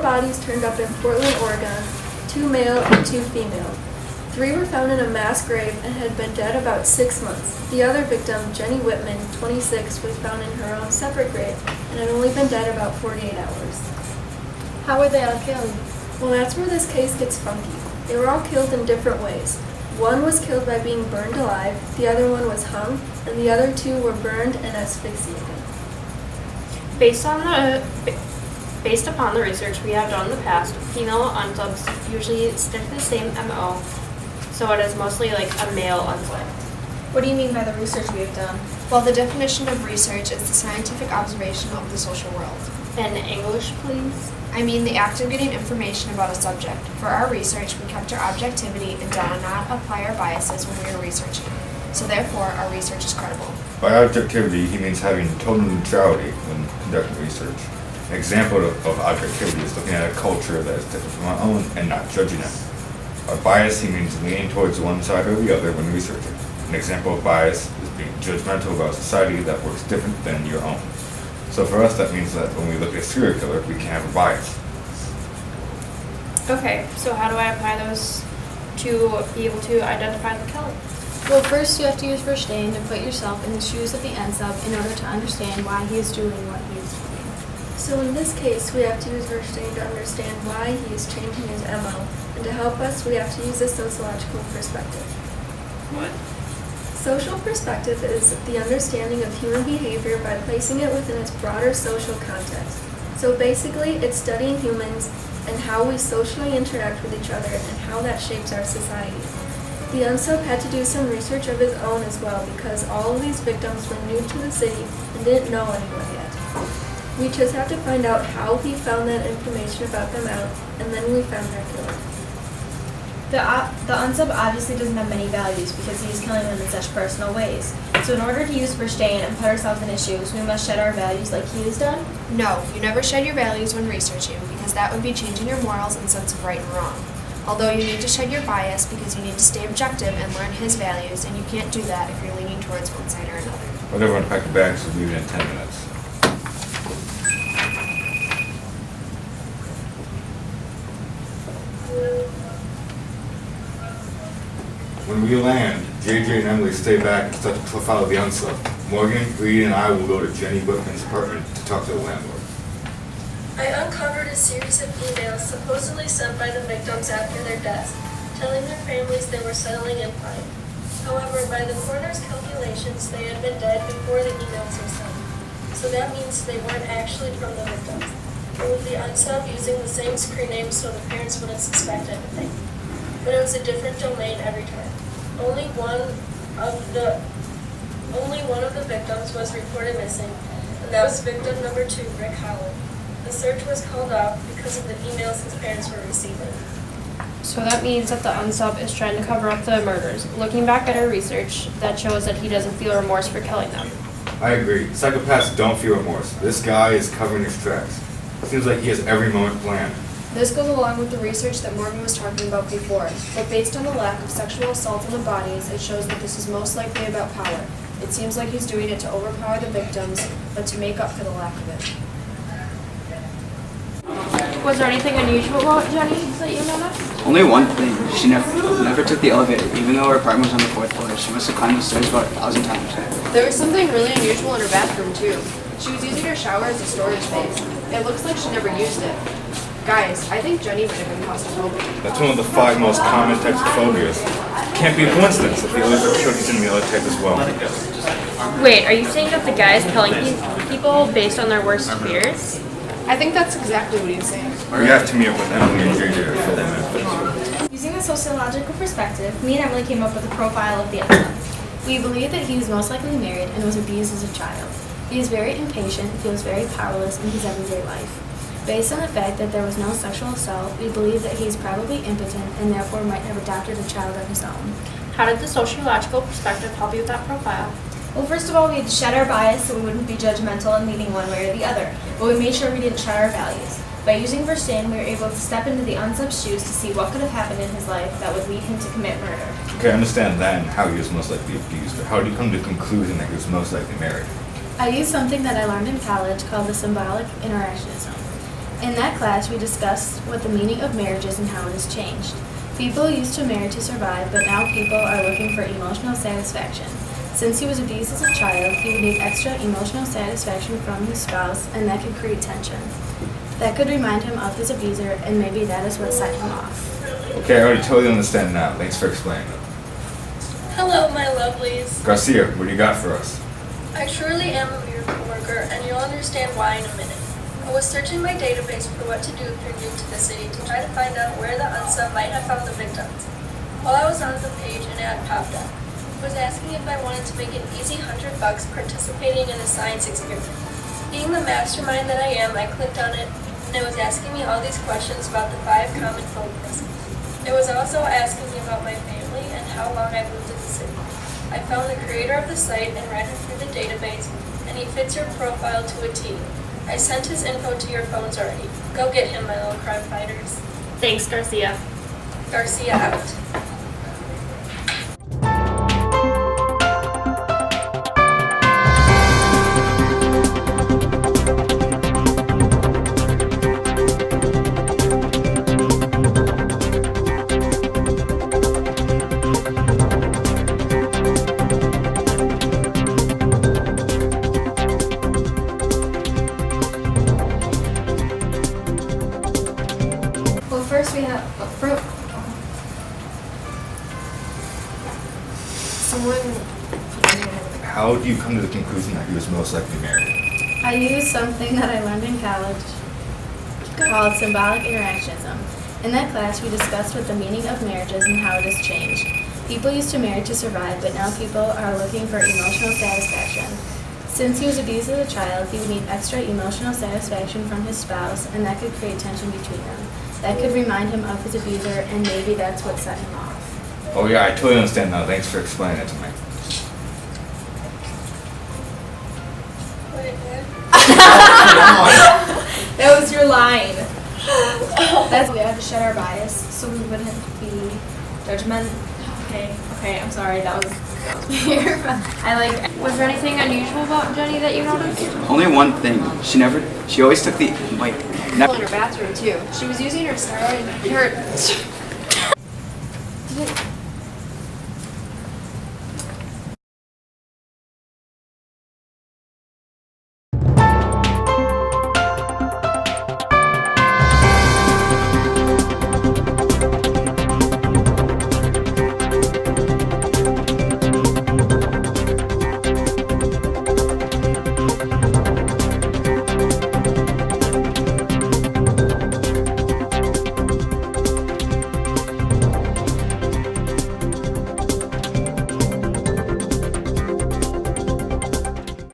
bodies turned up in Portland, Oregon, 2 male and 2 female. 3 were found in a mass grave and had been dead about 6 months. The other victim, Jenny Whitman, 26, was found in her own separate grave and had only been dead about 48 hours. How were they all killed? Well, that's where this case gets funky. They were all killed in different ways. One was killed by being burned alive, the other one was hung, and the other 2 were burned and asphyxiated. Based upon the research we have done in the past, female unsubs usually stick to the same MO, so it is mostly like a male unsub. What do you mean by the research we have done? Well, the definition of research is the scientific observation of the social world. In English, please. I mean the act of getting information about a subject. For our research, we kept our objectivity and did not apply our biases when we were researching. So therefore, our research is credible. By objectivity, he means having total neutrality when conducting research. An example of objectivity is looking at a culture that is different from our own and not judging it. By bias, he means leaning towards one side or the other when researching. An example of bias is being judgmental about a society that works different than your own. So for us, that means that when we look at a serial killer, we can have a bias. Okay, so how do I apply those to be able to identify the killer? Well, first you have to use verstehen to put yourself in the shoes of the unsub in order to understand why he is doing what he is doing. So in this case, we have to use verstehen to understand why he is changing his MO, and to help us, we have to use a sociological perspective. What? Social perspective is the understanding of human behavior by placing it within its broader social context. So basically, it's studying humans and how we socially interact with each other and how that shapes our society. The unsub had to do some research of his own as well because all of these victims were new to the city and didn't know anyone yet. We just have to find out how he found that information about them out, and then we found their killer. The unsub obviously doesn't have many values because he is killing them in such personal ways. So in order to use verstehen and put ourselves in his shoes, we must shed our values like he has done? No, you never shed your values when researching because that would be changing your morals and sense of right and wrong. Although you need to shed your bias because you need to stay objective and learn his values, and you can't do that if you're leaning towards one side or another. Let everyone pack your bags, we'll leave in 10 minutes. When we land, JJ and Emily stay back and start to profile the unsub. Morgan, Reed, and I will go to Jenny Whitman's apartment to talk to the landlord. I uncovered a series of emails supposedly sent by the victims after their deaths, telling their families they were settling in fine. However, by the coroner's calculations, they had been dead before the emails were sent. So that means they weren't actually from the victims. It was the unsub using the same screen name so the parents wouldn't suspect anything. But it was a different domain every time. Only one of the victims was reported missing, and that was victim number 2, Rick Howland. The search was called off because of the emails his parents were receiving. So that means that the unsub is trying to cover up the murders. Looking back at our research, that shows that he doesn't feel remorse for killing them. I agree. Psychopaths don't feel remorse. This guy is covering his tracks. Seems like he has every moment planned. This goes along with the research that Morgan was talking about before, but based on the lack of sexual assault on the bodies, it shows that this is most likely about power. It seems like he's doing it to overpower the victims, but to make up for the lack of it. Was there anything unusual about Jenny that you noticed? Only one thing. She never took the elevator, even though her apartment was on the 4th floor. She must have climbed the stairs about 1,000 times. There was something really unusual in her bathroom, too. She was using her shower as a storage space. It looks like she never used it. Guys, I think Jenny might have been claustrophobic. That's one of the 5 most common types of phobias. Can't be a coincidence if the other showed he's in the other type as well. Wait, are you saying that the guy is killing people based on their worst fears? I think that's exactly what he's saying. We have to meet up with Emily and JJ to fill them in. Using a sociological perspective, me and Emily came up with a profile of the unsub. We believe that he was most likely married and was abused as a child. He is very impatient, feels very powerless in his everyday life. Based on the fact that there was no sexual assault, we believe that he is probably impotent and therefore might have adopted a child of his own. How did the sociological perspective help you with that profile? Well, first of all, we had to shed our bias so we wouldn't be judgmental and leaning one way or the other, but we made sure we didn't shed our values. By using verstehen, we were able to step into the unsub's shoes to see what could have happened in his life that would lead him to commit murder. Okay, I understand that and how he was most likely abused, but how did you come to the conclusion that he was most likely married? I used something that I learned in college called the symbolic interactionism. In that class, we discussed what the meaning of marriage is and how it has changed. People used to marry to survive, but now people are looking for emotional satisfaction. Since he was abused as a child, he would need extra emotional satisfaction from his spouse, and that could create tension. That could remind him of his abuser, and maybe that is what set him off. Okay, I already totally understand now. Thanks for explaining it. Hello, my lovelies. Garcia, what do you got for us? I truly am a miracle worker, and you'll understand why in a minute. I was searching my database for what to do if you're new to the city to try to find out where the UNSA might have found the victims. While I was on the page, an ad popped up. It was asking if I wanted to make an easy $100 participating in a science experiment. Being the mastermind that I am, I clicked on it, and it was asking me all these questions about the 5 common phobias. It was also asking me about my family and how long I've lived in the city. I found the creator of the site and ran him through the database, and he fits your profile to a T. I sent his info to your phones already. Go get him, my little crime fighters. Thanks, Garcia. Garcia out. Well, first we have How do you come to the conclusion that he was most likely married? I used something that I learned in college called symbolic interactionism. In that class, we discussed what the meaning of marriage is and how it has changed. People used to marry to survive, but now people are looking for emotional satisfaction. Since he was abused as a child, he would need extra emotional satisfaction from his spouse, and that could create tension between them. That could remind him of his abuser, and maybe that's what set him off. Oh yeah, I totally understand now. Thanks for explaining it to me. Wait, what? That was your line. That's we had to shed our bias so we wouldn't be judgmental. Okay, I'm sorry. That was weird. Was there anything unusual about Jenny that you noticed? Only one thing. She always took the, like, in her bathroom too. She was using her steroid.